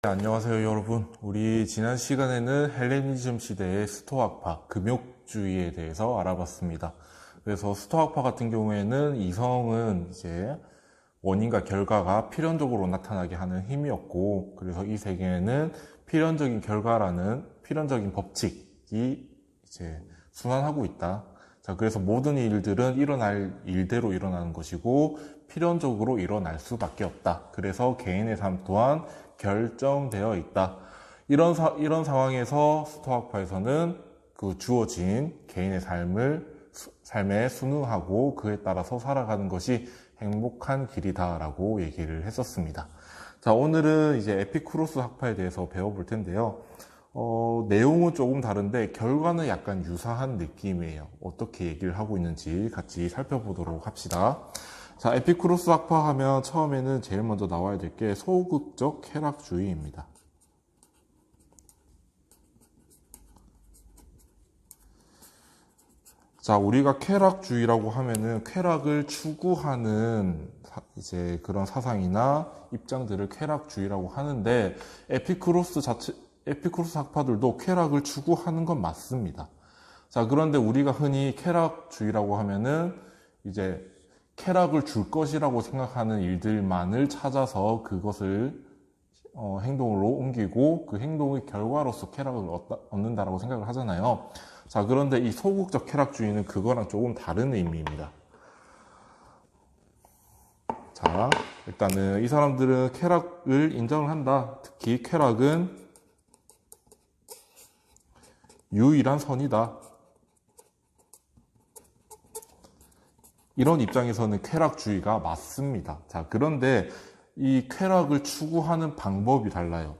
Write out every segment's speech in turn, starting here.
네, 안녕하세요 여러분. 우리 지난 시간에는 헬레니즘 시대의 스토아파, 금욕주의에 대해서 알아봤습니다. 그래서 스토아파 같은 경우에는 이성은 이제 원인과 결과가 필연적으로 나타나게 하는 힘이었고, 그래서 이 세계에는 필연적인 결과라는 필연적인 법칙이 이제 순환하고 있다. 자, 그래서 모든 일들은 일어날 일대로 일어나는 것이고 필연적으로 일어날 수밖에 없다. 그래서 개인의 삶 또한 결정되어 있다. 이런 상황에서 스토아파에서는 그 주어진 개인의 삶에 순응하고 그에 따라서 살아가는 것이 행복한 길이다라고 얘기를 했었습니다. 자, 오늘은 이제 에피쿠로스 학파에 대해서 배워볼 텐데요. 내용은 조금 다른데 결과는 약간 유사한 느낌이에요. 어떻게 얘기를 하고 있는지 같이 살펴보도록 합시다. 자, 에피쿠로스 학파 하면 처음에는 제일 먼저 나와야 될 게 소극적 쾌락주의입니다. 자, 우리가 쾌락주의라고 하면은 쾌락을 추구하는 이제 그런 사상이나 입장들을 쾌락주의라고 하는데 에피쿠로스 학파들도 쾌락을 추구하는 건 맞습니다. 자, 그런데 우리가 흔히 쾌락주의라고 하면은 이제 쾌락을 줄 것이라고 생각하는 일들만을 찾아서 그것을 행동으로 옮기고 그 행동의 결과로서 쾌락을 얻는다라고 생각을 하잖아요. 자, 그런데 이 소극적 쾌락주의는 그거랑 조금 다른 의미입니다. 자, 일단은 이 사람들은 쾌락을 인정을 한다. 특히 쾌락은 유일한 선이다. 이런 입장에서는 쾌락주의가 맞습니다. 자, 그런데 이 쾌락을 추구하는 방법이 달라요.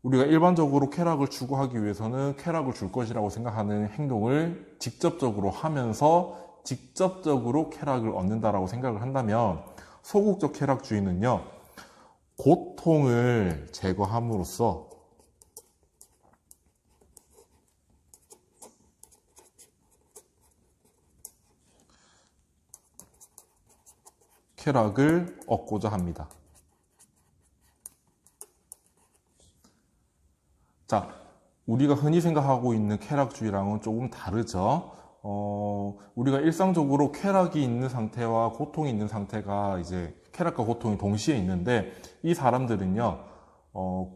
우리가 일반적으로 쾌락을 추구하기 위해서는 쾌락을 줄 것이라고 생각하는 행동을 직접적으로 하면서 직접적으로 쾌락을 얻는다라고 생각을 한다면 소극적 쾌락주의는요, 고통을 제거함으로써 쾌락을 얻고자 합니다. 자, 우리가 흔히 생각하고 있는 쾌락주의랑은 조금 다르죠. 우리가 일상적으로 쾌락이 있는 상태와 고통이 있는 상태가 이제 쾌락과 고통이 동시에 있는데 이 사람들은요,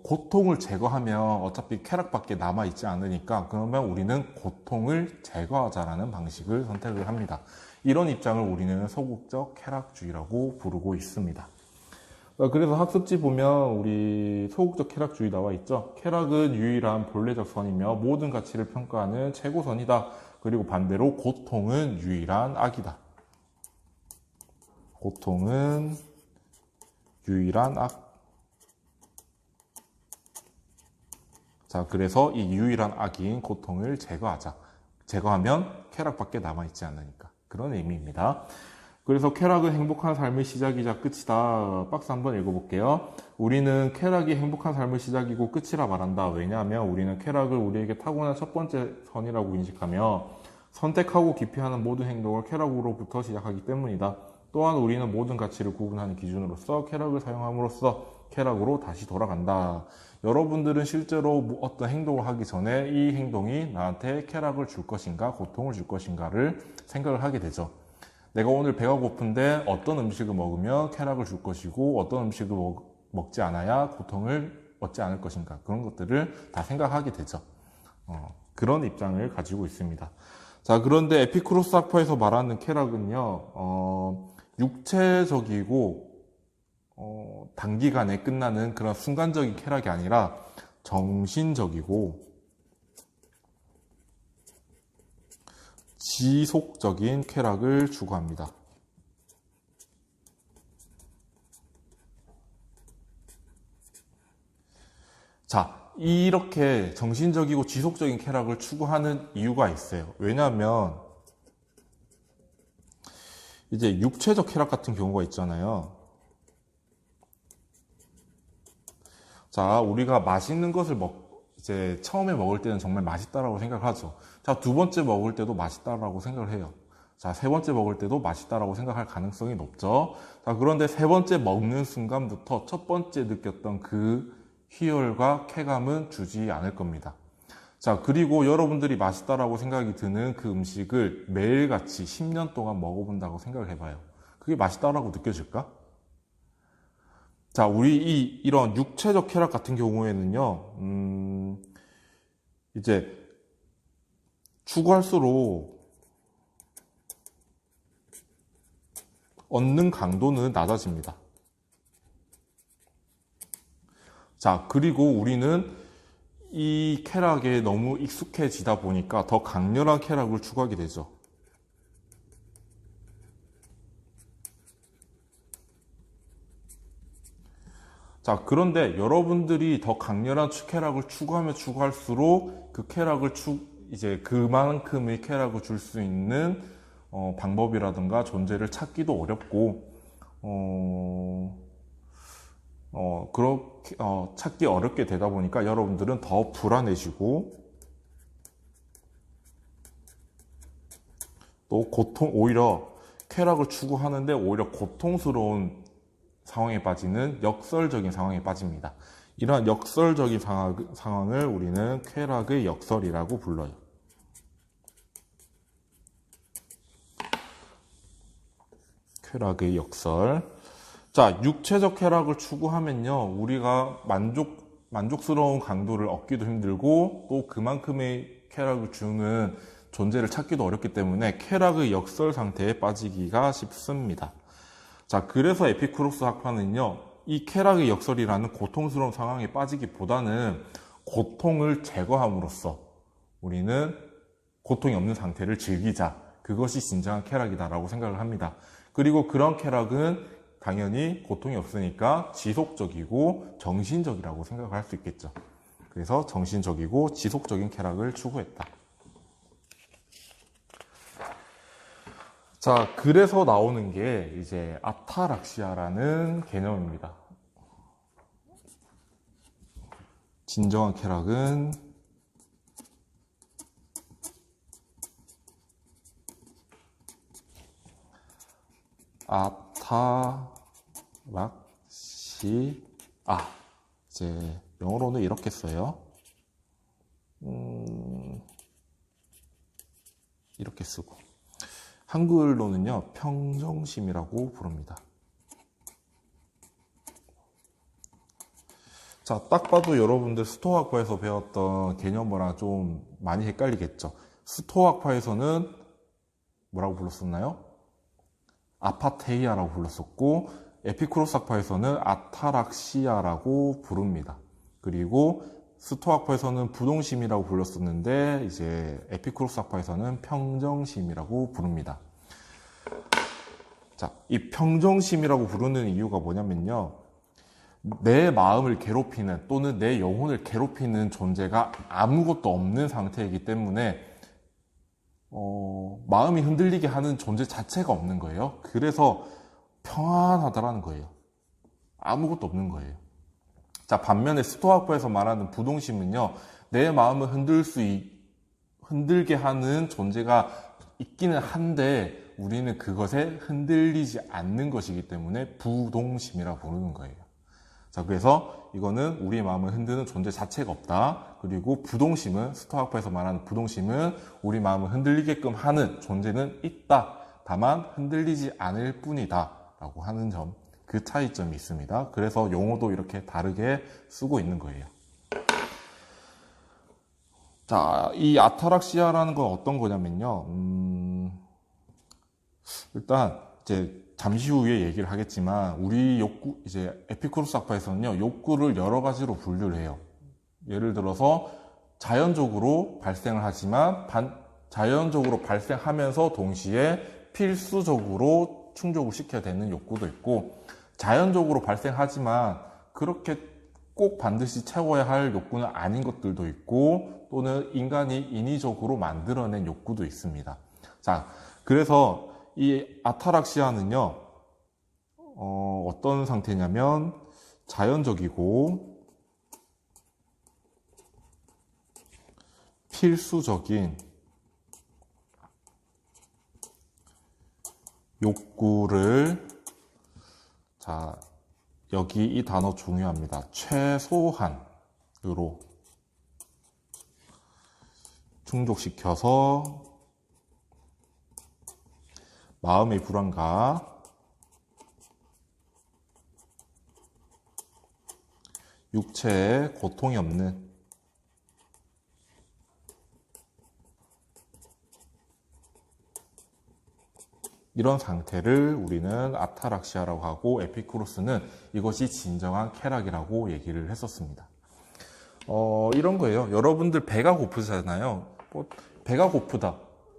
고통을 제거하면 어차피 쾌락밖에 남아있지 않으니까 그러면 우리는 고통을 제거하자라는 방식을 선택을 합니다. 이런 입장을 우리는 소극적 쾌락주의라고 부르고 있습니다. 그래서 학습지 보면 우리 소극적 쾌락주의 나와 있죠. 쾌락은 유일한 본래적 선이며 모든 가치를 평가하는 최고선이다. 그리고 반대로 고통은 유일한 악이다. 고통은 유일한 악. 자, 그래서 이 유일한 악인 고통을 제거하자. 제거하면 쾌락밖에 남아있지 않으니까. 그런 의미입니다. 그래서 쾌락은 행복한 삶의 시작이자 끝이다. 박스 한번 읽어볼게요. 우리는 쾌락이 행복한 삶의 시작이고 끝이라 말한다. 왜냐하면 우리는 쾌락을 우리에게 타고난 첫 번째 선이라고 인식하며 선택하고 기피하는 모든 행동을 쾌락으로부터 시작하기 때문이다. 또한 우리는 모든 가치를 구분하는 기준으로서 쾌락을 사용함으로써 쾌락으로 다시 돌아간다. 여러분들은 실제로 어떤 행동을 하기 전에 이 행동이 나한테 쾌락을 줄 것인가 고통을 줄 것인가를 생각을 하게 되죠. 내가 오늘 배가 고픈데 어떤 음식을 먹으면 쾌락을 줄 것이고 어떤 음식을 먹지 않아야 고통을 얻지 않을 것인가, 그런 것들을 다 생각하게 되죠. 그런 입장을 가지고 있습니다. 자, 그런데 에피쿠로스 학파에서 말하는 쾌락은요, 육체적이고 단기간에 끝나는 그런 순간적인 쾌락이 아니라 정신적이고 지속적인 쾌락을 추구합니다. 자, 이렇게 정신적이고 지속적인 쾌락을 추구하는 이유가 있어요. 왜냐하면 이제 육체적 쾌락 같은 경우가 있잖아요. 자, 우리가 맛있는 것을 이제 처음에 먹을 때는 정말 맛있다라고 생각하죠. 자, 두 번째 먹을 때도 맛있다라고 생각을 해요. 자, 세 번째 먹을 때도 맛있다라고 생각할 가능성이 높죠. 자, 그런데 세 번째 먹는 순간부터 첫 번째 느꼈던 그 희열과 쾌감은 주지 않을 겁니다. 자, 그리고 여러분들이 맛있다라고 생각이 드는 그 음식을 매일같이 10년 동안 먹어본다고 생각을 해봐요. 그게 맛있다라고 느껴질까? 자, 우리 이런 육체적 쾌락 같은 경우에는요, 이제 추구할수록 얻는 강도는 낮아집니다. 자, 그리고 우리는 이 쾌락에 너무 익숙해지다 보니까 더 강렬한 쾌락을 추구하게 되죠. 자, 그런데 여러분들이 더 강렬한 쾌락을 추구하면 추구할수록 그 쾌락을 이제 그만큼의 쾌락을 줄 수 있는 방법이라든가 존재를 찾기도 어렵고, 그렇게, 찾기 어렵게 되다 보니까 여러분들은 더 불안해지고, 또 오히려 쾌락을 추구하는데 오히려 고통스러운 상황에 빠지는 역설적인 상황에 빠집니다. 이러한 역설적인 상황을 우리는 쾌락의 역설이라고 불러요. 쾌락의 역설. 자, 육체적 쾌락을 추구하면요, 우리가 만족스러운 강도를 얻기도 힘들고 또 그만큼의 쾌락을 주는 존재를 찾기도 어렵기 때문에 쾌락의 역설 상태에 빠지기가 쉽습니다. 자, 그래서 에피쿠로스 학파는요, 이 쾌락의 역설이라는 고통스러운 상황에 빠지기보다는 고통을 제거함으로써 우리는 고통이 없는 상태를 즐기자. 그것이 진정한 쾌락이다라고 생각을 합니다. 그리고 그런 쾌락은 당연히 고통이 없으니까 지속적이고 정신적이라고 생각을 할 수 있겠죠. 그래서 정신적이고 지속적인 쾌락을 추구했다. 자, 그래서 나오는 게 이제 아타락시아라는 개념입니다. 진정한 쾌락은 이제 영어로는 이렇게 써요. 이렇게 쓰고. 한글로는요, 평정심이라고 부릅니다. 자, 딱 봐도 여러분들 스토아학파에서 배웠던 개념이랑 좀 많이 헷갈리겠죠. 스토아학파에서는 뭐라고 불렀었나요? 아파테이아라고 불렀었고, 에피쿠로스 학파에서는 아타락시아라고 부릅니다. 그리고 스토아학파에서는 부동심이라고 불렀었는데 이제 에피쿠로스 학파에서는 평정심이라고 부릅니다. 자, 이 평정심이라고 부르는 이유가 뭐냐면요, 내 마음을 괴롭히는 또는 내 영혼을 괴롭히는 존재가 아무것도 없는 상태이기 때문에 마음이 흔들리게 하는 존재 자체가 없는 거예요. 그래서 평안하다라는 거예요. 아무것도 없는 거예요. 자, 반면에 스토아학파에서 말하는 부동심은요, 내 마음을 흔들게 하는 존재가 있기는 한데 우리는 그것에 흔들리지 않는 것이기 때문에 부동심이라고 부르는 거예요. 자, 그래서 이거는 우리의 마음을 흔드는 존재 자체가 없다. 그리고 부동심은, 스토아학파에서 말하는 부동심은 우리 마음을 흔들리게끔 하는 존재는 있다. 다만 흔들리지 않을 뿐이다. 라고 하는 점, 그 차이점이 있습니다. 그래서 용어도 이렇게 다르게 쓰고 있는 거예요. 자, 이 아타락시아라는 건 어떤 거냐면요. 일단 이제 잠시 후에 얘기를 하겠지만 우리 욕구, 이제 에피쿠로스 학파에서는요, 욕구를 여러 가지로 분류를 해요. 예를 들어서 자연적으로 발생을 하지만 자연적으로 발생하면서 동시에 필수적으로 충족을 시켜야 되는 욕구도 있고, 자연적으로 발생하지만 그렇게 꼭 반드시 채워야 할 욕구는 아닌 것들도 있고, 또는 인간이 인위적으로 만들어낸 욕구도 있습니다. 자, 그래서 이 아타락시아는요, 어떤 상태냐면 자연적이고 필수적인 욕구를, 자, 여기 이 단어 중요합니다. 최소한 충족시켜서 마음의 불안과 육체의 고통이 없는 이런 상태를 우리는 아타락시아라고 하고, 에피쿠로스는 이것이 진정한 쾌락이라고 얘기를 했었습니다. 이런 거예요. 여러분들 배가 고프잖아요. 배가 고프다.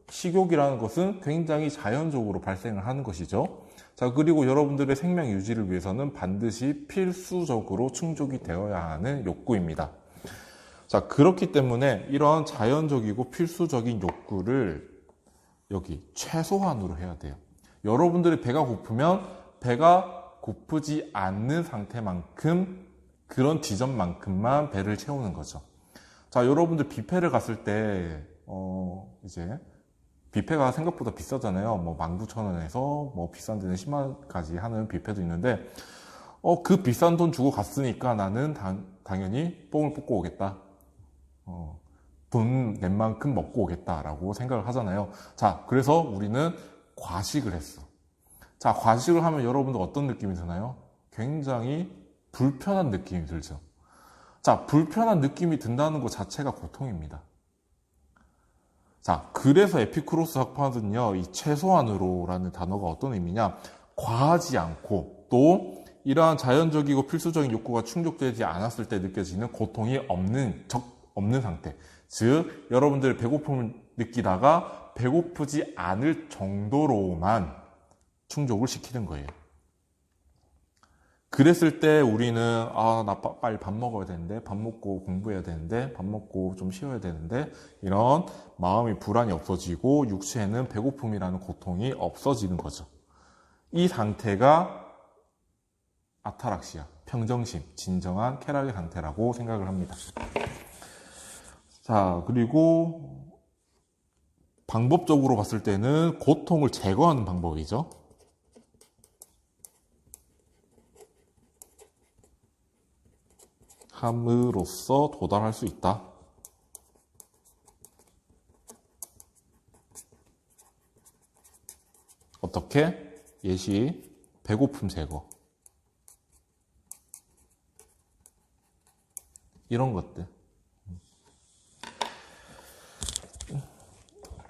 식욕이라는 것은 굉장히 자연적으로 발생을 하는 것이죠. 자, 그리고 여러분들의 생명 유지를 위해서는 반드시 필수적으로 충족이 되어야 하는 욕구입니다. 자, 그렇기 때문에 이런 자연적이고 필수적인 욕구를 여기 최소한으로 해야 돼요. 여러분들의 배가 고프면 배가 고프지 않는 상태만큼, 그런 지점만큼만 배를 채우는 거죠. 자, 여러분들 뷔페를 갔을 때 이제 뷔페가 생각보다 비싸잖아요. 뭐 19,000원에서 뭐 비싼 데는 10만원까지 하는 뷔페도 있는데, 그 비싼 돈 주고 갔으니까 나는 당연히 뽕을 뽑고 오겠다. 돈 낸 만큼 먹고 오겠다라고 생각을 하잖아요. 자, 그래서 우리는 과식을 했어. 자, 과식을 하면 여러분들 어떤 느낌이 드나요? 굉장히 불편한 느낌이 들죠. 자, 불편한 느낌이 든다는 것 자체가 고통입니다. 자, 그래서 에피쿠로스 학파는요, 이 최소한으로라는 단어가 어떤 의미냐? 과하지 않고, 또 이러한 자연적이고 필수적인 욕구가 충족되지 않았을 때 느껴지는 고통이 없는 상태. 즉, 여러분들 배고픔을 느끼다가 배고프지 않을 정도로만 충족을 시키는 거예요. 그랬을 때 우리는 나 빨리 밥 먹어야 되는데, 밥 먹고 공부해야 되는데, 밥 먹고 좀 쉬어야 되는데, 이런 마음의 불안이 없어지고 육체에는 배고픔이라는 고통이 없어지는 거죠. 이 상태가 아타락시아, 평정심, 진정한 쾌락의 상태라고 생각을 합니다. 자, 그리고 방법적으로 봤을 때는 고통을 제거하는 방법이죠. 함으로써 도달할 수 있다. 어떻게? 예시, 배고픔 제거. 이런 것들.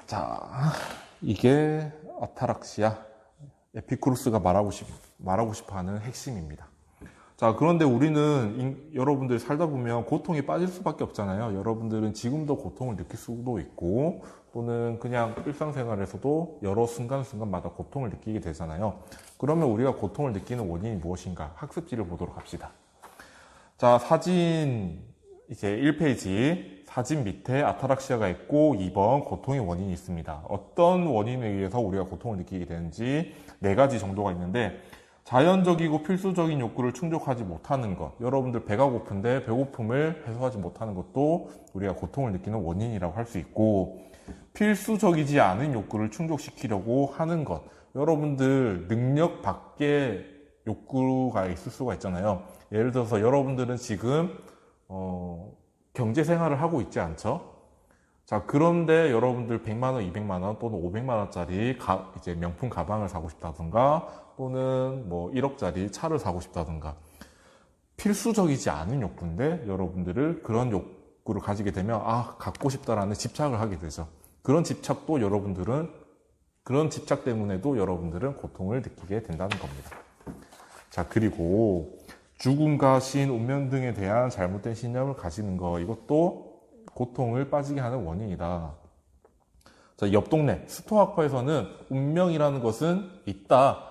자, 이게 아타락시아, 에피쿠로스가 말하고 싶어 하는 핵심입니다. 자, 그런데 우리는 여러분들이 살다 보면 고통에 빠질 수밖에 없잖아요. 여러분들은 지금도 고통을 느낄 수도 있고, 또는 그냥 일상생활에서도 여러 순간순간마다 고통을 느끼게 되잖아요. 그러면 우리가 고통을 느끼는 원인이 무엇인가? 학습지를 보도록 합시다. 자, 사진 이제 1페이지 사진 밑에 아타락시아가 있고 2번 고통의 원인이 있습니다. 어떤 원인에 의해서 우리가 고통을 느끼게 되는지 4가지 정도가 있는데, 자연적이고 필수적인 욕구를 충족하지 못하는 것, 여러분들 배가 고픈데 배고픔을 해소하지 못하는 것도 우리가 고통을 느끼는 원인이라고 할 수 있고, 필수적이지 않은 욕구를 충족시키려고 하는 것, 여러분들 능력 밖의 욕구가 있을 수가 있잖아요. 예를 들어서 여러분들은 지금 경제 생활을 하고 있지 않죠? 자, 그런데 여러분들 100만원, 200만원 또는 500만원짜리 이제 명품 가방을 사고 싶다든가, 또는 뭐 1억짜리 차를 사고 싶다든가, 필수적이지 않은 욕구인데 여러분들을 그런 욕구를 가지게 되면 갖고 싶다라는 집착을 하게 되죠. 그런 집착 때문에도 여러분들은 고통을 느끼게 된다는 겁니다. 자, 그리고 죽음과 신, 운명 등에 대한 잘못된 신념을 가지는 거, 이것도 고통을 빠지게 하는 원인이다. 자, 옆 동네 스토아파에서는 운명이라는 것은 있다.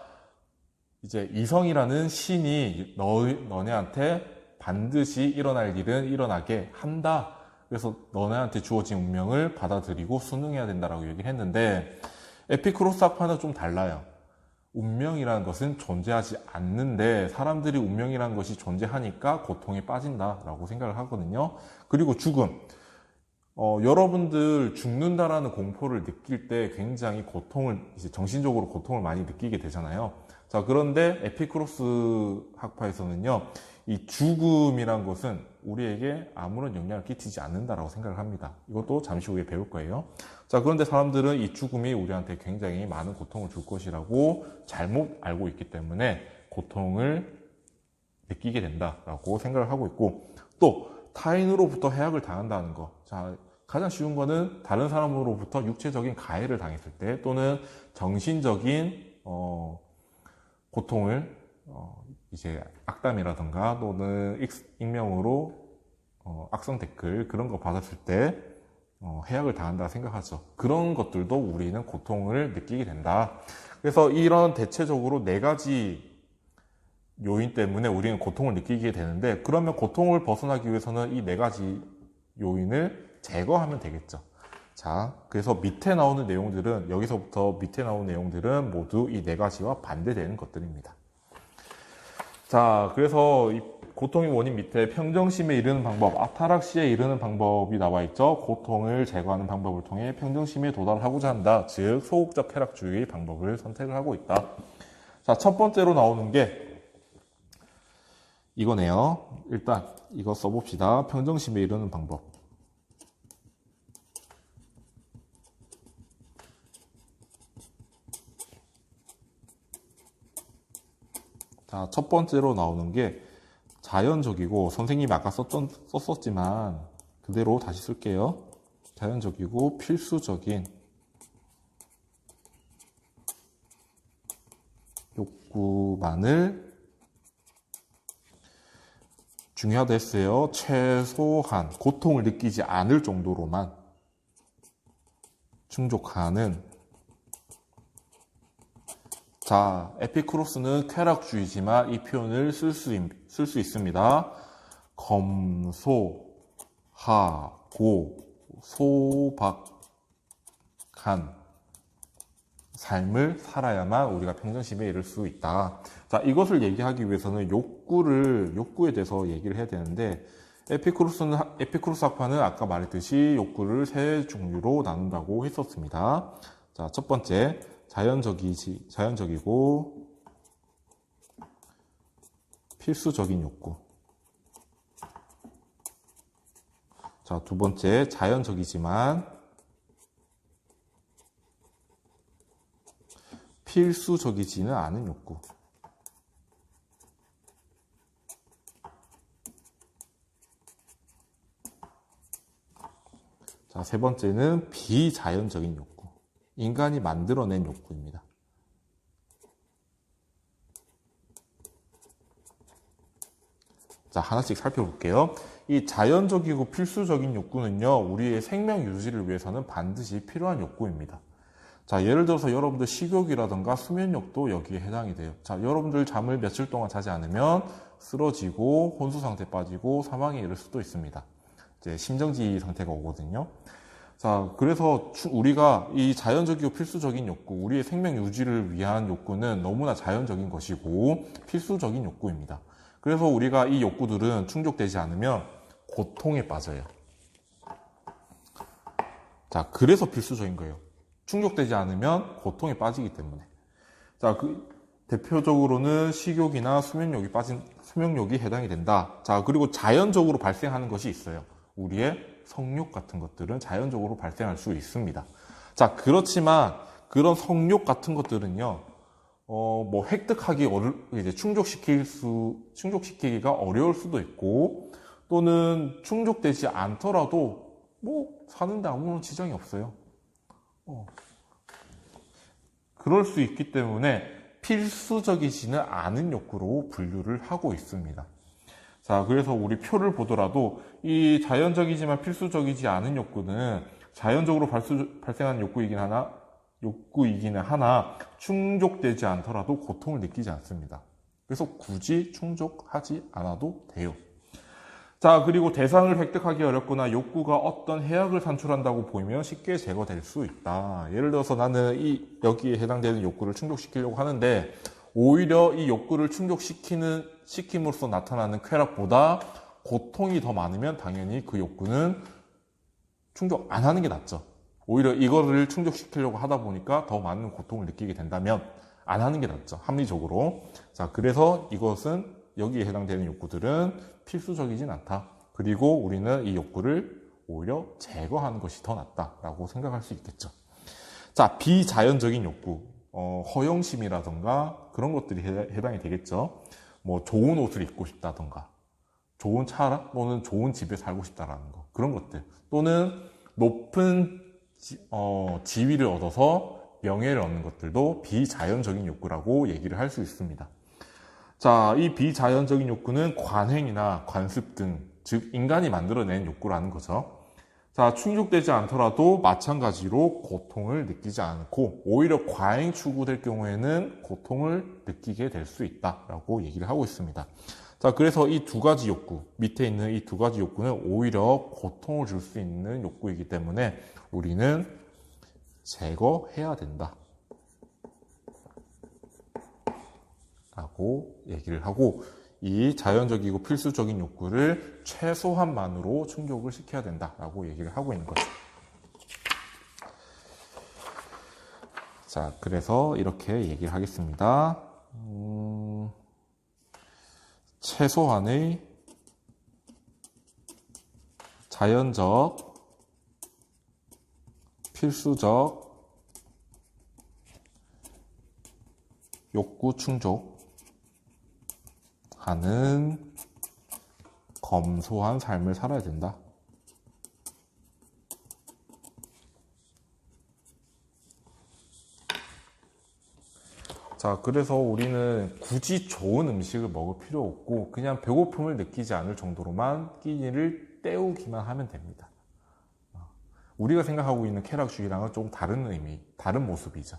이제 이성이라는 신이 너네한테 반드시 일어날 일은 일어나게 한다. 그래서 너네한테 주어진 운명을 받아들이고 순응해야 된다라고 얘기를 했는데, 에피쿠로스 학파는 좀 달라요. 운명이라는 것은 존재하지 않는데 사람들이 운명이라는 것이 존재하니까 고통에 빠진다라고 생각을 하거든요. 그리고 죽음. 여러분들 죽는다라는 공포를 느낄 때 굉장히 이제 정신적으로 고통을 많이 느끼게 되잖아요. 자, 그런데 에피쿠로스 학파에서는요, 이 죽음이란 것은 우리에게 아무런 영향을 끼치지 않는다라고 생각을 합니다. 이것도 잠시 후에 배울 거예요. 자, 그런데 사람들은 이 죽음이 우리한테 굉장히 많은 고통을 줄 것이라고 잘못 알고 있기 때문에 고통을 느끼게 된다라고 생각을 하고 있고, 또 타인으로부터 해악을 당한다는 거. 자, 가장 쉬운 거는 다른 사람으로부터 육체적인 가해를 당했을 때, 또는 정신적인 고통을 이제 악담이라든가 또는 익명으로 악성 댓글 그런 거 받았을 때 해악을 당한다 생각하죠. 그런 것들도 우리는 고통을 느끼게 된다. 그래서 이런 대체적으로 4가지 요인 때문에 우리는 고통을 느끼게 되는데, 그러면 고통을 벗어나기 위해서는 이 4가지 요인을 제거하면 되겠죠. 자, 그래서 밑에 나오는 내용들은, 여기서부터 밑에 나오는 내용들은 모두 이 4가지와 반대되는 것들입니다. 자, 그래서 이 고통의 원인 밑에 평정심에 이르는 방법, 아타락시에 이르는 방법이 나와 있죠. 고통을 제거하는 방법을 통해 평정심에 도달하고자 한다. 즉, 소극적 쾌락주의 방법을 선택을 하고 있다. 자, 첫 번째로 나오는 게 이거네요. 일단 이거 써봅시다. 평정심에 이르는 방법. 자, 첫 번째로 나오는 게 자연적이고, 선생님이 아까 썼었지만 그대로 다시 쓸게요. 자연적이고 필수적인 욕구만을, 중요하다 했어요. 최소한 고통을 느끼지 않을 정도로만 충족하는. 자, 에피쿠로스는 쾌락주의지만 이 표현을 쓸 수 있습니다. 검소하고 소박한 삶을 살아야만 우리가 평정심에 이를 수 있다. 자, 이것을 얘기하기 위해서는 욕구에 대해서 얘기를 해야 되는데, 에피쿠로스 학파는 아까 말했듯이 욕구를 3종류로 나눈다고 했었습니다. 자, 첫 번째, 자연적이고 필수적인 욕구. 자, 두 번째, 자연적이지만 필수적이지는 않은 욕구. 자, 세 번째는 비자연적인 욕구. 인간이 만들어낸 욕구입니다. 자, 하나씩 살펴볼게요. 이 자연적이고 필수적인 욕구는요, 우리의 생명 유지를 위해서는 반드시 필요한 욕구입니다. 자, 예를 들어서 여러분들 식욕이라든가 수면욕도 여기에 해당이 돼요. 자, 여러분들 잠을 며칠 동안 자지 않으면 쓰러지고 혼수 상태 빠지고 사망에 이를 수도 있습니다. 이제 심정지 상태가 오거든요. 자, 그래서 우리가 이 자연적이고 필수적인 욕구, 우리의 생명 유지를 위한 욕구는 너무나 자연적인 것이고 필수적인 욕구입니다. 그래서 우리가 이 욕구들은 충족되지 않으면 고통에 빠져요. 자, 그래서 필수적인 거예요. 충족되지 않으면 고통에 빠지기 때문에. 자, 대표적으로는 식욕이나 수면욕이 해당이 된다. 자, 그리고 자연적으로 발생하는 것이 있어요. 우리의 성욕 같은 것들은 자연적으로 발생할 수 있습니다. 자, 그렇지만 그런 성욕 같은 것들은요, 획득하기 이제 충족시키기가 어려울 수도 있고, 또는 충족되지 않더라도 사는데 아무런 지장이 없어요. 그럴 수 있기 때문에 필수적이지는 않은 욕구로 분류를 하고 있습니다. 자, 그래서 우리 표를 보더라도 이 자연적이지만 필수적이지 않은 욕구는 자연적으로 발생하는 욕구이기는 하나 충족되지 않더라도 고통을 느끼지 않습니다. 그래서 굳이 충족하지 않아도 돼요. 자, 그리고 대상을 획득하기 어렵거나 욕구가 어떤 해악을 산출한다고 보이면 쉽게 제거될 수 있다. 예를 들어서 나는 여기에 해당되는 욕구를 충족시키려고 하는데, 오히려 이 욕구를 충족시킴으로써 나타나는 쾌락보다 고통이 더 많으면 당연히 그 욕구는 충족 안 하는 게 낫죠. 오히려 이거를 충족시키려고 하다 보니까 더 많은 고통을 느끼게 된다면 안 하는 게 낫죠. 합리적으로. 자, 그래서 이것은 여기에 해당되는 욕구들은 필수적이진 않다. 그리고 우리는 이 욕구를 오히려 제거하는 것이 더 낫다라고 생각할 수 있겠죠. 자, 비자연적인 욕구, 허영심이라던가 그런 것들이 해당이 되겠죠. 뭐 좋은 옷을 입고 싶다던가, 좋은 차 또는 좋은 집에 살고 싶다라는 거, 그런 것들, 또는 높은 지위를 얻어서 명예를 얻는 것들도 비자연적인 욕구라고 얘기를 할 수 있습니다. 자, 이 비자연적인 욕구는 관행이나 관습 등, 즉 인간이 만들어낸 욕구라는 거죠. 자, 충족되지 않더라도 마찬가지로 고통을 느끼지 않고 오히려 과잉 추구될 경우에는 고통을 느끼게 될 수 있다라고 얘기를 하고 있습니다. 자, 그래서 이 두 가지 욕구, 밑에 있는 이 두 가지 욕구는 오히려 고통을 줄 수 있는 욕구이기 때문에 우리는 제거해야 된다 라고 얘기를 하고, 이 자연적이고 필수적인 욕구를 최소한만으로 충족을 시켜야 된다라고 얘기를 하고 있는 거죠. 자, 그래서 이렇게 얘기를 하겠습니다. 최소한의 자연적, 필수적 욕구 충족하는 검소한 삶을 살아야 된다. 자, 그래서 우리는 굳이 좋은 음식을 먹을 필요 없고 그냥 배고픔을 느끼지 않을 정도로만 끼니를 때우기만 하면 됩니다. 우리가 생각하고 있는 쾌락주의랑은 좀 다른 의미, 다른 모습이죠.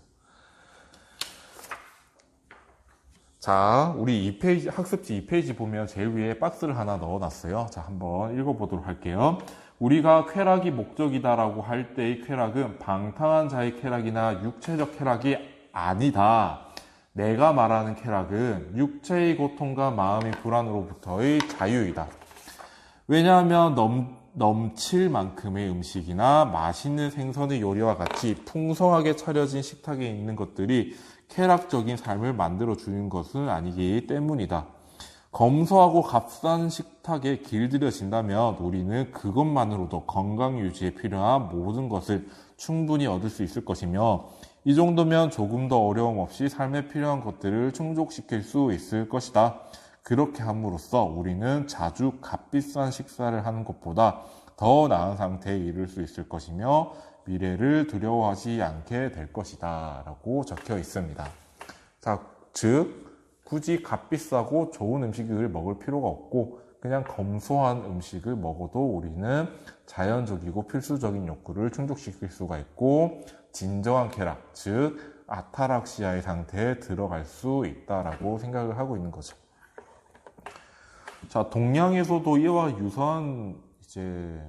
자, 우리 2페이지, 학습지 2페이지 보면 제일 위에 박스를 하나 넣어놨어요. 자, 한번 읽어보도록 할게요. 우리가 쾌락이 목적이다라고 할 때의 쾌락은 방탕한 자의 쾌락이나 육체적 쾌락이 아니다. 내가 말하는 쾌락은 육체의 고통과 마음의 불안으로부터의 자유이다. 왜냐하면 넘칠 만큼의 음식이나 맛있는 생선의 요리와 같이 풍성하게 차려진 식탁에 있는 것들이 쾌락적인 삶을 만들어주는 것은 아니기 때문이다. 검소하고 값싼 식탁에 길들여진다면 우리는 그것만으로도 건강 유지에 필요한 모든 것을 충분히 얻을 수 있을 것이며, 이 정도면 조금 더 어려움 없이 삶에 필요한 것들을 충족시킬 수 있을 것이다. 그렇게 함으로써 우리는 자주 값비싼 식사를 하는 것보다 더 나은 상태에 이를 수 있을 것이며 미래를 두려워하지 않게 될 것이다 라고 적혀 있습니다. 자, 즉 굳이 값비싸고 좋은 음식을 먹을 필요가 없고 그냥 검소한 음식을 먹어도 우리는 자연적이고 필수적인 욕구를 충족시킬 수가 있고 진정한 쾌락, 즉 아타락시아의 상태에 들어갈 수 있다라고 생각을 하고 있는 거죠. 자, 동양에서도 이와 유사한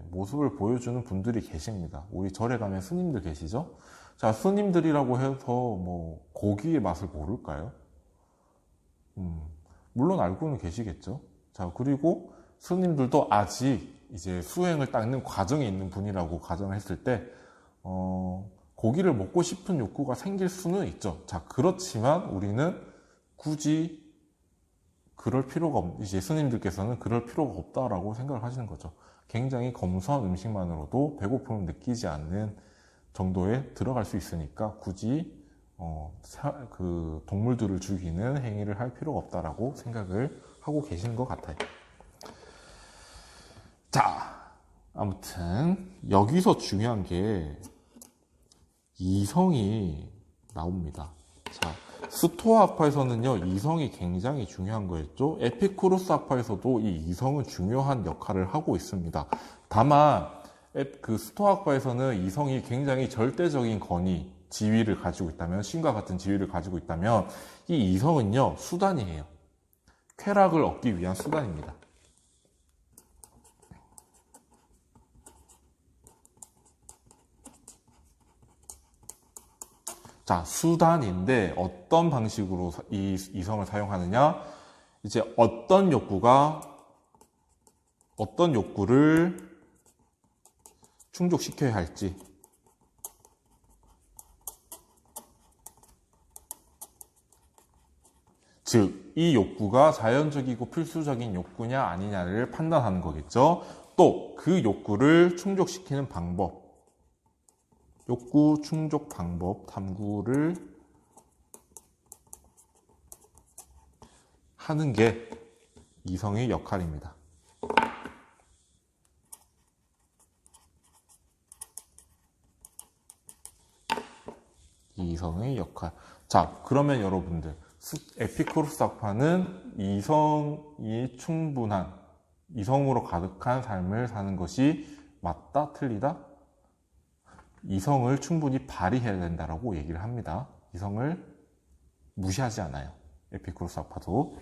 모습을 보여주는 분들이 계십니다. 우리 절에 가면 스님들 계시죠? 자, 스님들이라고 해서 뭐 고기의 맛을 모를까요? 물론 알고는 계시겠죠. 자, 그리고 스님들도 아직 수행을 닦는 과정에 있는 분이라고 가정했을 때 고기를 먹고 싶은 욕구가 생길 수는 있죠. 자, 그렇지만 우리는 굳이 그럴 필요가 스님들께서는 그럴 필요가 없다라고 생각을 하시는 거죠. 굉장히 검소한 음식만으로도 배고픔을 느끼지 않는 정도에 들어갈 수 있으니까 굳이 그 동물들을 죽이는 행위를 할 필요가 없다라고 생각을 하고 계시는 것 같아요. 자, 아무튼 여기서 중요한 게 이성이 나옵니다. 자, 스토아 학파에서는요, 이성이 굉장히 중요한 거였죠. 에피쿠로스 학파에서도 이 이성은 중요한 역할을 하고 있습니다. 다만 그 스토아 학파에서는 이성이 굉장히 절대적인 권위, 지위를 가지고 있다면, 신과 같은 지위를 가지고 있다면 이 이성은요, 수단이에요. 쾌락을 얻기 위한 수단입니다. 자, 수단인데 어떤 방식으로 이 이성을 사용하느냐? 어떤 욕구를 충족시켜야 할지, 즉, 이 욕구가 자연적이고 필수적인 욕구냐 아니냐를 판단하는 거겠죠. 또 그 욕구를 충족시키는 방법, 욕구 충족 방법 탐구를 하는 게 이성의 역할입니다. 이성의 역할. 자, 그러면 여러분들, 에피쿠로스 학파는 이성이 충분한, 이성으로 가득한 삶을 사는 것이 맞다, 틀리다? 이성을 충분히 발휘해야 된다라고 얘기를 합니다. 이성을 무시하지 않아요. 에피쿠로스 학파도.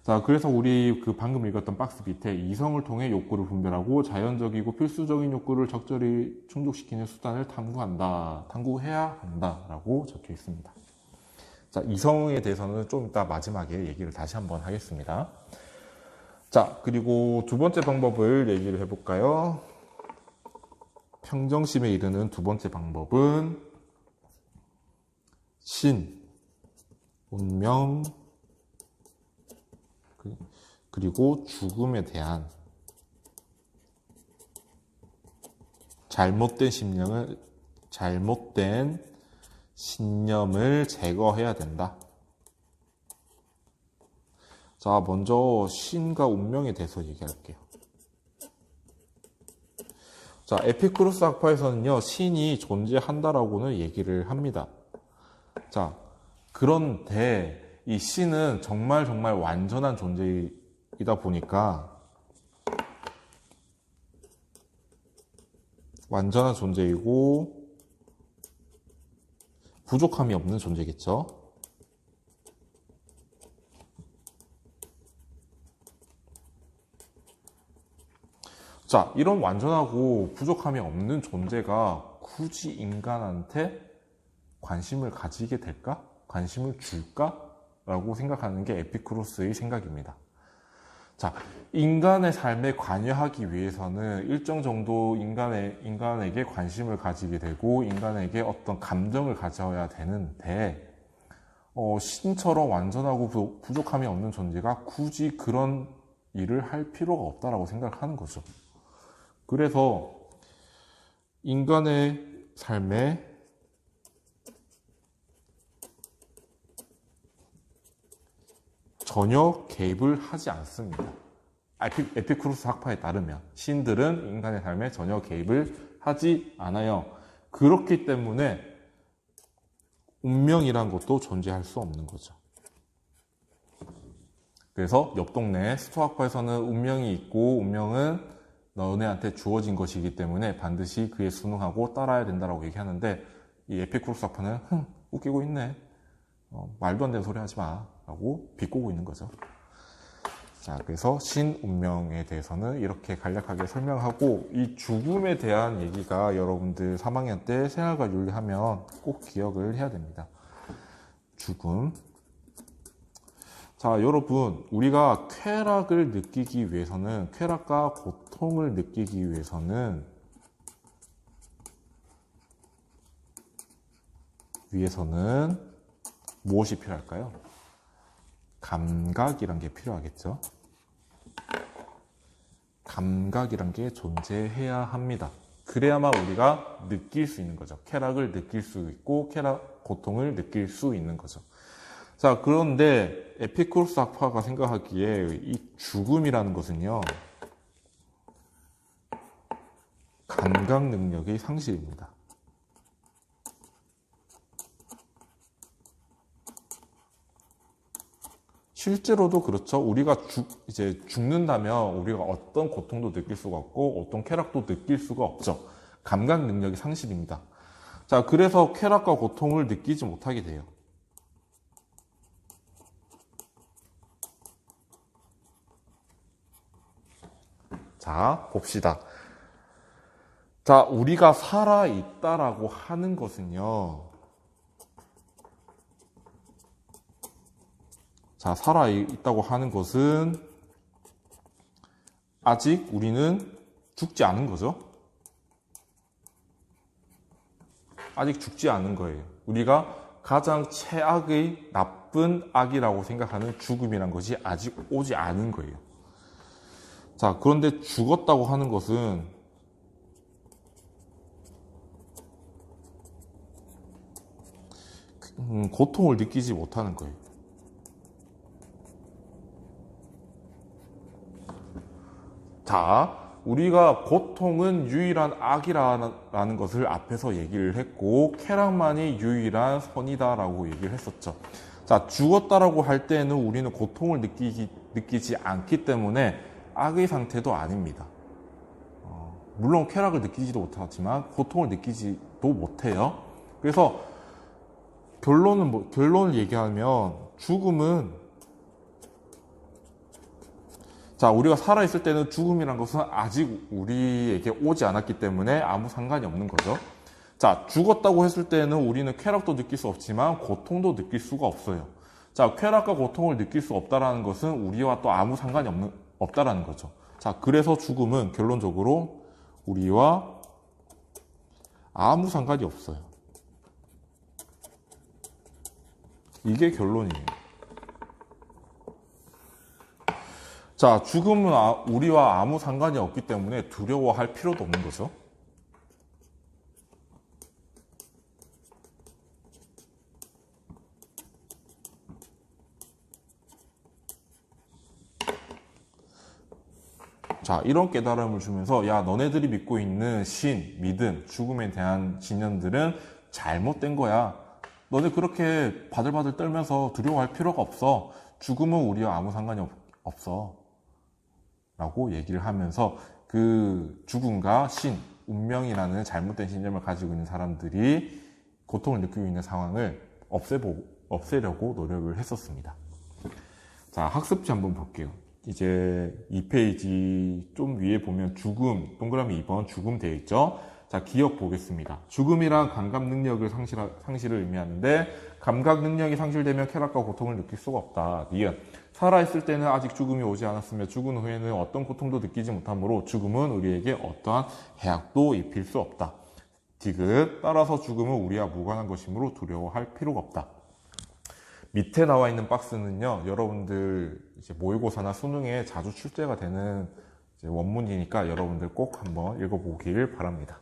자, 그래서 우리 그 방금 읽었던 박스 밑에 이성을 통해 욕구를 분별하고 자연적이고 필수적인 욕구를 적절히 충족시키는 수단을 탐구해야 한다라고 적혀 있습니다. 자, 이성에 대해서는 좀 이따 마지막에 얘기를 다시 한번 하겠습니다. 자, 그리고 두 번째 방법을 얘기를 해볼까요? 평정심에 이르는 두 번째 방법은 신, 운명, 그리고 죽음에 대한 잘못된 신념을 제거해야 된다. 자, 먼저 신과 운명에 대해서 얘기할게요. 자, 에피쿠로스 학파에서는요, 신이 존재한다라고는 얘기를 합니다. 자, 그런데 이 신은 정말 완전한 존재이다 보니까 완전한 존재이고 부족함이 없는 존재겠죠. 자, 이런 완전하고 부족함이 없는 존재가 굳이 인간한테 관심을 가지게 될까? 관심을 줄까? 라고 생각하는 게 에피쿠로스의 생각입니다. 자, 인간의 삶에 관여하기 위해서는 일정 정도 인간에게 관심을 가지게 되고 인간에게 어떤 감정을 가져야 되는데 신처럼 완전하고 부족함이 없는 존재가 굳이 그런 일을 할 필요가 없다라고 생각하는 거죠. 그래서 인간의 삶에 전혀 개입을 하지 않습니다. 에피쿠로스 학파에 따르면 신들은 인간의 삶에 전혀 개입을 하지 않아요. 그렇기 때문에 운명이란 것도 존재할 수 없는 거죠. 그래서 옆 동네 스토아학파에서는 운명이 있고 운명은 너네한테 주어진 것이기 때문에 반드시 그에 순응하고 따라야 된다고 얘기하는데 이 에피쿠로스 학파는 웃기고 있네. 말도 안 되는 소리 하지 마. 라고 비꼬고 있는 거죠. 자, 그래서 신, 운명에 대해서는 이렇게 간략하게 설명하고 이 죽음에 대한 얘기가 여러분들 3학년 때 생활과 윤리하면 꼭 기억을 해야 됩니다. 죽음. 자, 여러분, 우리가 쾌락을 느끼기 위해서는, 쾌락과 고통을 느끼기 위해서는 무엇이 필요할까요? 감각이란 게 필요하겠죠. 감각이란 게 존재해야 합니다. 그래야만 우리가 느낄 수 있는 거죠. 쾌락을 느낄 수 있고 고통을 느낄 수 있는 거죠. 자, 그런데 에피쿠로스 학파가 생각하기에 이 죽음이라는 것은요, 감각 능력의 상실입니다. 실제로도 그렇죠. 우리가 이제 죽는다면 우리가 어떤 고통도 느낄 수가 없고 어떤 쾌락도 느낄 수가 없죠. 감각 능력이 상실입니다. 자, 그래서 쾌락과 고통을 느끼지 못하게 돼요. 자, 봅시다. 자, 우리가 살아있다라고 하는 것은요, 자, 살아있다고 하는 것은 아직 우리는 죽지 않은 거죠. 아직 죽지 않은 거예요. 우리가 가장 최악의 나쁜 악이라고 생각하는 죽음이란 것이 아직 오지 않은 거예요. 자, 그런데 죽었다고 하는 것은 고통을 느끼지 못하는 거예요. 자, 우리가 고통은 유일한 악이라는 것을 앞에서 얘기를 했고, 쾌락만이 유일한 선이다라고 얘기를 했었죠. 자, 죽었다라고 할 때는 우리는 고통을 느끼지 않기 때문에 악의 상태도 아닙니다. 물론 쾌락을 느끼지도 못하지만 고통을 느끼지도 못해요. 그래서 결론을 얘기하면 죽음은, 자, 우리가 살아있을 때는 죽음이란 것은 아직 우리에게 오지 않았기 때문에 아무 상관이 없는 거죠. 자, 죽었다고 했을 때는 우리는 쾌락도 느낄 수 없지만 고통도 느낄 수가 없어요. 자, 쾌락과 고통을 느낄 수 없다라는 것은 우리와 또 아무 상관이 없다라는 거죠. 자, 그래서 죽음은 결론적으로 우리와 아무 상관이 없어요. 이게 결론이에요. 자, 죽음은 우리와 아무 상관이 없기 때문에 두려워할 필요도 없는 거죠. 자, 이런 깨달음을 주면서, 야, 너네들이 믿고 있는 신, 믿음, 죽음에 대한 신념들은 잘못된 거야. 너네 그렇게 바들바들 떨면서 두려워할 필요가 없어. 죽음은 우리와 아무 상관이 없어. 라고 얘기를 하면서 그 죽음과 신, 운명이라는 잘못된 신념을 가지고 있는 사람들이 고통을 느끼고 있는 상황을 없애려고 노력을 했었습니다. 자, 학습지 한번 볼게요. 이제 2페이지 좀 위에 보면 죽음, 동그라미 2번 죽음 되어 있죠. 자, 기억 보겠습니다. 죽음이란 감각 능력을 상실을 의미하는데, 감각 능력이 상실되면 쾌락과 고통을 느낄 수가 없다. 니은, 살아있을 때는 아직 죽음이 오지 않았으며 죽은 후에는 어떤 고통도 느끼지 못하므로 죽음은 우리에게 어떠한 해악도 입힐 수 없다. 디귿, 따라서 죽음은 우리와 무관한 것이므로 두려워할 필요가 없다. 밑에 나와 있는 박스는요, 여러분들 이제 모의고사나 수능에 자주 출제가 되는 이제 원문이니까 여러분들 꼭 한번 읽어보길 바랍니다.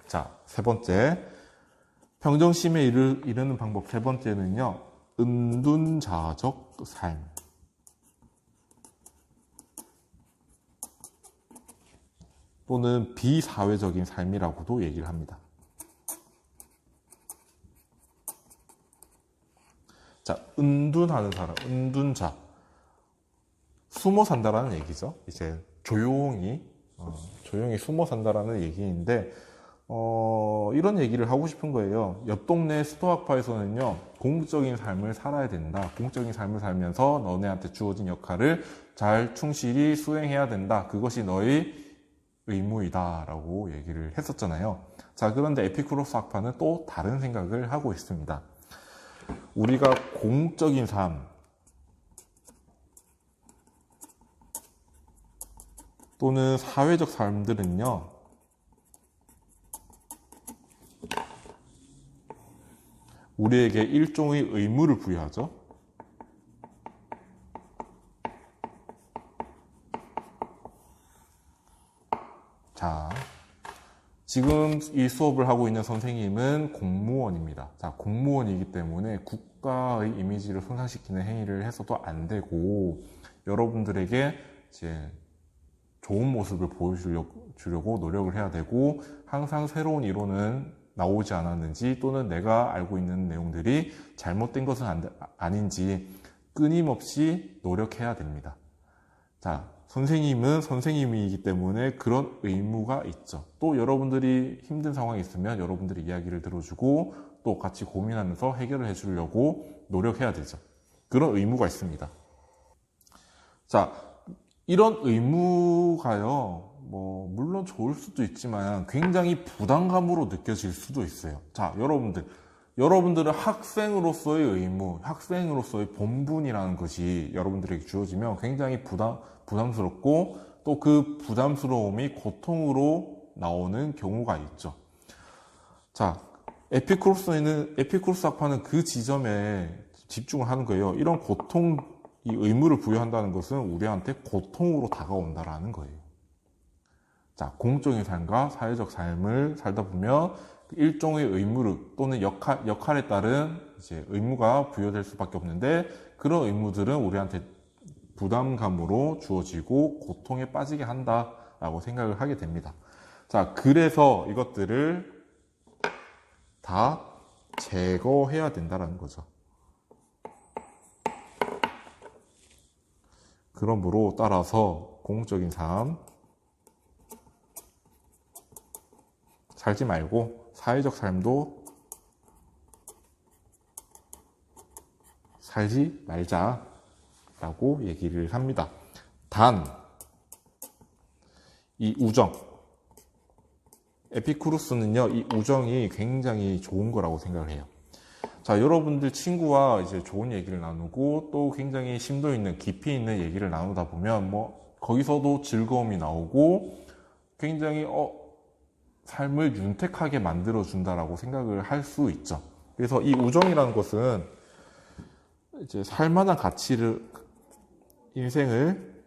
자, 세 번째, 평정심에 이르는 방법. 세 번째는요, 은둔자적 삶. 또는 비사회적인 삶이라고도 얘기를 합니다. 자, 은둔하는 사람, 은둔자. 숨어 산다라는 얘기죠. 이제 조용히 숨어 산다라는 얘기인데, 이런 얘기를 하고 싶은 거예요. 옆 동네 스토학파에서는요, 공적인 삶을 살아야 된다. 공적인 삶을 살면서 너네한테 주어진 역할을 잘 충실히 수행해야 된다. 그것이 너의 의무이다. 라고 얘기를 했었잖아요. 자, 그런데 에피쿠로스 학파는 또 다른 생각을 하고 있습니다. 우리가 공적인 삶, 또는 사회적 삶들은요, 우리에게 일종의 의무를 부여하죠. 자, 지금 이 수업을 하고 있는 선생님은 공무원입니다. 자, 공무원이기 때문에 국가의 이미지를 손상시키는 행위를 해서도 안 되고, 여러분들에게 이제 좋은 모습을 보여주려고 노력을 해야 되고, 항상 새로운 이론은 나오지 않았는지, 또는 내가 알고 있는 내용들이 잘못된 것은 아닌지 끊임없이 노력해야 됩니다. 자, 선생님은 선생님이기 때문에 그런 의무가 있죠. 또 여러분들이 힘든 상황이 있으면 여러분들이 이야기를 들어주고 또 같이 고민하면서 해결을 해주려고 노력해야 되죠. 그런 의무가 있습니다. 자, 이런 의무가요, 물론 좋을 수도 있지만 굉장히 부담감으로 느껴질 수도 있어요. 자, 여러분들은 학생으로서의 의무, 학생으로서의 본분이라는 것이 여러분들에게 주어지면 굉장히 부담스럽고, 또 그 부담스러움이 고통으로 나오는 경우가 있죠. 자, 에피쿠로스 학파는 그 지점에 집중을 하는 거예요. 이런 고통이 이 의무를 부여한다는 것은 우리한테 고통으로 다가온다라는 거예요. 자, 공적인 삶과 사회적 삶을 살다 보면 일종의 의무를 또는 역할에 따른 이제 의무가 부여될 수밖에 없는데 그런 의무들은 우리한테 부담감으로 주어지고 고통에 빠지게 한다라고 생각을 하게 됩니다. 자, 그래서 이것들을 다 제거해야 된다는 거죠. 그러므로 따라서 공적인 삶 살지 말고 사회적 삶도 살지 말자라고 얘기를 합니다. 단, 이 우정, 에피쿠로스는요, 이 우정이 굉장히 좋은 거라고 생각을 해요. 자, 여러분들 친구와 이제 좋은 얘기를 나누고 또 굉장히 심도 있는 깊이 있는 얘기를 나누다 보면 거기서도 즐거움이 나오고 굉장히 삶을 윤택하게 만들어 준다라고 생각을 할 수 있죠. 그래서 이 우정이라는 것은 이제 살만한 인생을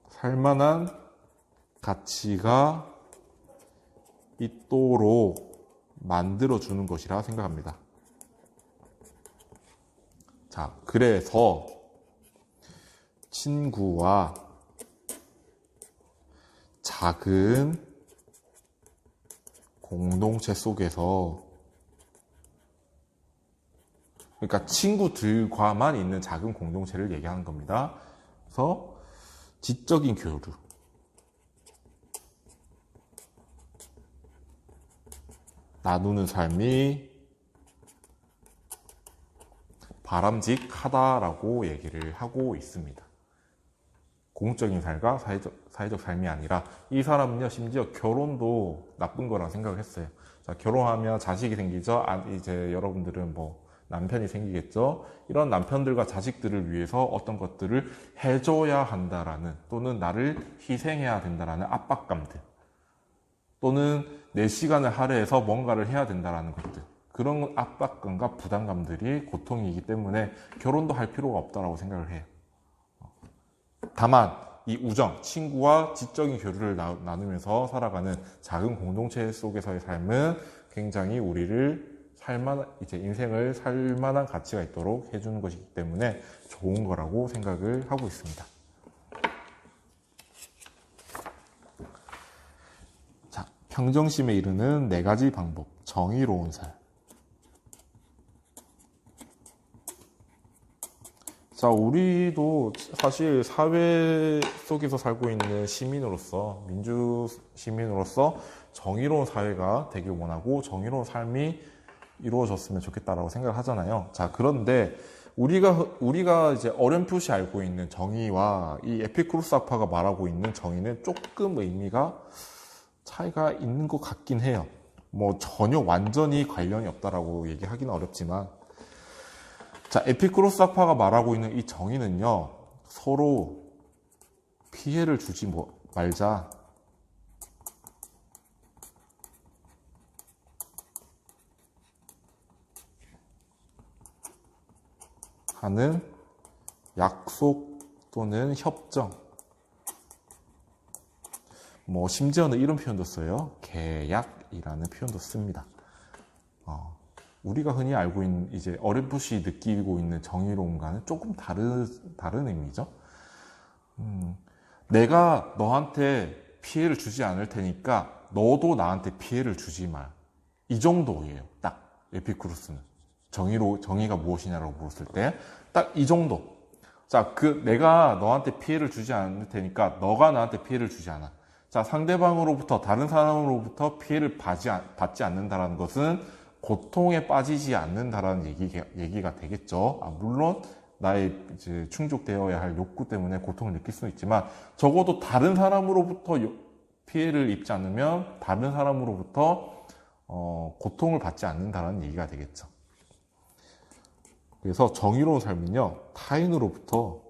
살만한 가치가 있도록 만들어주는 것이라 생각합니다. 자, 그래서 친구와 작은 공동체 속에서, 그러니까 친구들과만 있는 작은 공동체를 얘기하는 겁니다. 그래서 지적인 교류, 나누는 삶이 바람직하다라고 얘기를 하고 있습니다. 공적인 삶과 사회적 삶이 아니라 이 사람은요, 심지어 결혼도 나쁜 거라고 생각을 했어요. 자, 결혼하면 자식이 생기죠. 이제 여러분들은 남편이 생기겠죠. 이런 남편들과 자식들을 위해서 어떤 것들을 해줘야 한다라는, 또는 나를 희생해야 된다라는 압박감들, 또는 내 시간을 할애해서 뭔가를 해야 된다라는 것들, 그런 압박감과 부담감들이 고통이기 때문에 결혼도 할 필요가 없다라고 생각을 해요. 다만 이 우정, 친구와 지적인 교류를 나누면서 살아가는 작은 공동체 속에서의 삶은 굉장히 우리를 인생을 살만한 가치가 있도록 해주는 것이기 때문에 좋은 거라고 생각을 하고 있습니다. 자, 평정심에 이르는 4가지 방법, 정의로운 삶. 자, 우리도 사실 사회 속에서 살고 있는 시민으로서, 민주 시민으로서 정의로운 사회가 되길 원하고 정의로운 삶이 이루어졌으면 좋겠다라고 생각을 하잖아요. 자, 그런데 우리가 이제 어렴풋이 알고 있는 정의와 이 에피쿠로스 학파가 말하고 있는 정의는 조금 의미가 차이가 있는 것 같긴 해요. 전혀 완전히 관련이 없다라고 얘기하기는 어렵지만, 자, 에피쿠로스 학파가 말하고 있는 이 정의는요, 서로 피해를 주지 말자, 하는 약속 또는 협정, 심지어는 이런 표현도 써요. 계약이라는 표현도 씁니다. 우리가 흔히 알고 있는, 이제 어렴풋이 느끼고 있는 정의로움과는 조금 다른 의미죠. 내가 너한테 피해를 주지 않을 테니까 너도 나한테 피해를 주지 마. 이 정도예요. 딱 에피쿠로스는. 정의가 무엇이냐라고 물었을 때 딱 이 정도. 자, 내가 너한테 피해를 주지 않을 테니까 너가 나한테 피해를 주지 않아. 자, 상대방으로부터, 다른 사람으로부터 피해를 받지 않는다라는 것은 고통에 빠지지 않는다라는 얘기가 되겠죠. 물론 나의 이제 충족되어야 할 욕구 때문에 고통을 느낄 수는 있지만, 적어도 다른 사람으로부터 피해를 입지 않으면 다른 사람으로부터 고통을 받지 않는다라는 얘기가 되겠죠. 그래서 정의로운 삶은요, 타인으로부터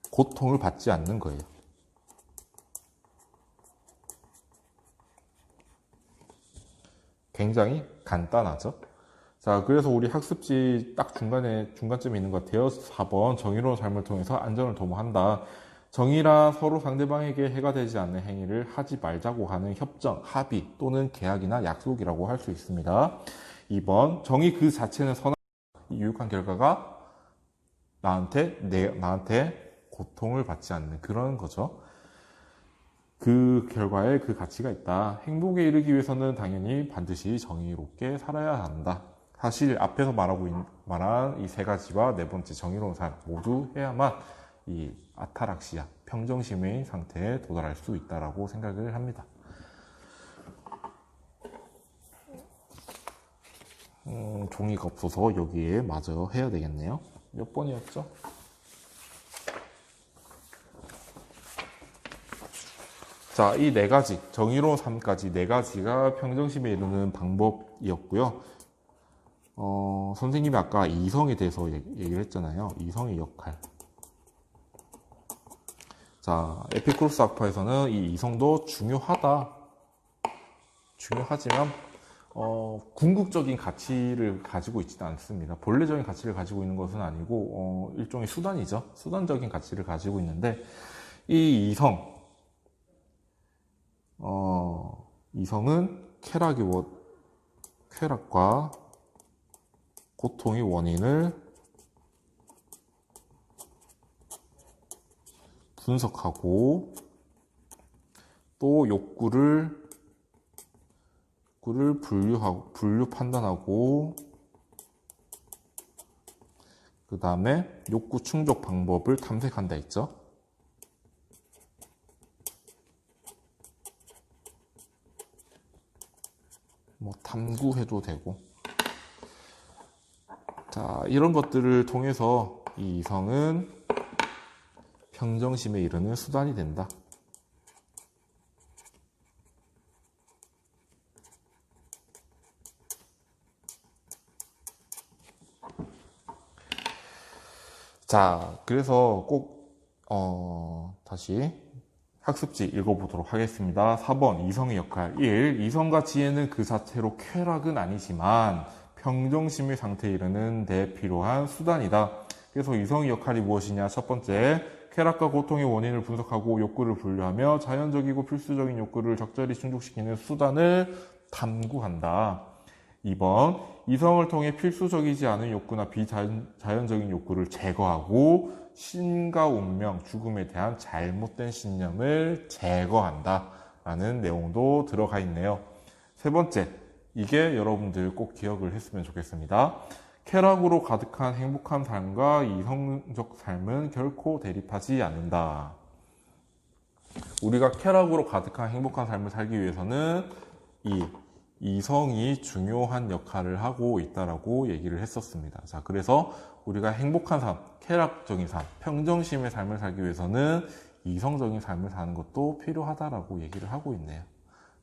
고통을 받지 않는 거예요. 굉장히 간단하죠. 자, 그래서 우리 학습지 딱 중간쯤에 있는 것 같아요. 4번, 정의로운 삶을 통해서 안전을 도모한다. 정의라 서로 상대방에게 해가 되지 않는 행위를 하지 말자고 하는 협정, 합의 또는 계약이나 약속이라고 할 수 있습니다. 2번, 정의 그 자체는 선한 유익한 결과가 나한테 고통을 받지 않는 그런 거죠. 그 결과에 그 가치가 있다. 행복에 이르기 위해서는 당연히 반드시 정의롭게 살아야 한다. 사실 앞에서 말한 이 세 가지와 네 번째 정의로운 삶 모두 해야만 이 아타락시아, 평정심의 상태에 도달할 수 있다라고 생각을 합니다. 종이가 없어서 여기에 마저 해야 되겠네요. 몇 번이었죠? 자, 이 네 가지, 정의로운 삶까지 네 가지가 평정심에 이르는 방법이었고요. 선생님이 아까 이성에 대해서 얘기를 했잖아요. 이성의 역할. 자, 에피쿠로스 학파에서는 이 이성도 중요하다. 중요하지만, 궁극적인 가치를 가지고 있지는 않습니다. 본래적인 가치를 가지고 있는 것은 아니고, 일종의 수단이죠. 수단적인 가치를 가지고 있는데, 이 이성은 쾌락과 고통의 원인을 분석하고 또 욕구를 분류 판단하고 그 다음에 욕구 충족 방법을 탐색한다 했죠. 뭐 탐구해도 되고. 자, 이런 것들을 통해서 이 이성은 평정심에 이르는 수단이 된다. 자, 그래서 꼭 다시 학습지 읽어보도록 하겠습니다. 4번 이성의 역할 1. 이성과 지혜는 그 자체로 쾌락은 아니지만 평정심의 상태에 이르는 데 필요한 수단이다. 그래서 이성의 역할이 무엇이냐? 첫 번째, 쾌락과 고통의 원인을 분석하고 욕구를 분류하며 자연적이고 필수적인 욕구를 적절히 충족시키는 수단을 탐구한다. 2번, 이성을 통해 필수적이지 않은 욕구나 비자연적인 욕구를 제거하고 신과 운명, 죽음에 대한 잘못된 신념을 제거한다 라는 내용도 들어가 있네요. 세 번째, 이게 여러분들 꼭 기억을 했으면 좋겠습니다. 쾌락으로 가득한 행복한 삶과 이성적 삶은 결코 대립하지 않는다. 우리가 쾌락으로 가득한 행복한 삶을 살기 위해서는 이 이성이 중요한 역할을 하고 있다라고 얘기를 했었습니다. 자, 그래서 우리가 행복한 삶, 쾌락적인 삶, 평정심의 삶을 살기 위해서는 이성적인 삶을 사는 것도 필요하다라고 얘기를 하고 있네요.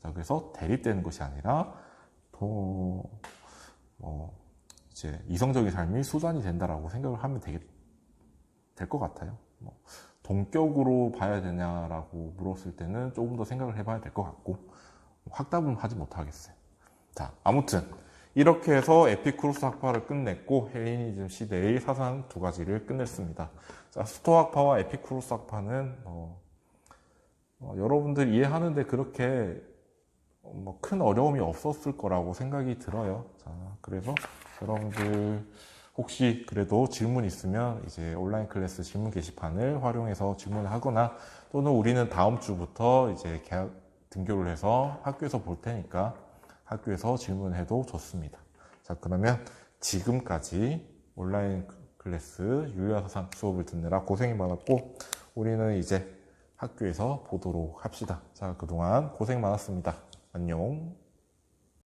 자, 그래서 대립되는 것이 아니라 이제 이성적인 삶이 수단이 된다라고 생각을 하면 될 것 같아요. 동격으로 봐야 되냐라고 물었을 때는 조금 더 생각을 해봐야 될 것 같고 확답은 하지 못하겠어요. 자, 아무튼 이렇게 해서 에피쿠로스 학파를 끝냈고 헬레니즘 시대의 사상 두 가지를 끝냈습니다. 자, 스토아 학파와 에피쿠로스 학파는 여러분들 이해하는데 그렇게 큰 어려움이 없었을 거라고 생각이 들어요. 자, 그래서 여러분들 혹시 그래도 질문 있으면 이제 온라인 클래스 질문 게시판을 활용해서 질문을 하거나 또는 우리는 다음 주부터 이제 등교를 해서 학교에서 볼 테니까 학교에서 질문해도 좋습니다. 자, 그러면 지금까지 온라인 클래스 유효사상 수업을 듣느라 고생이 많았고 우리는 이제 학교에서 보도록 합시다. 자, 그동안 고생 많았습니다. 안녕.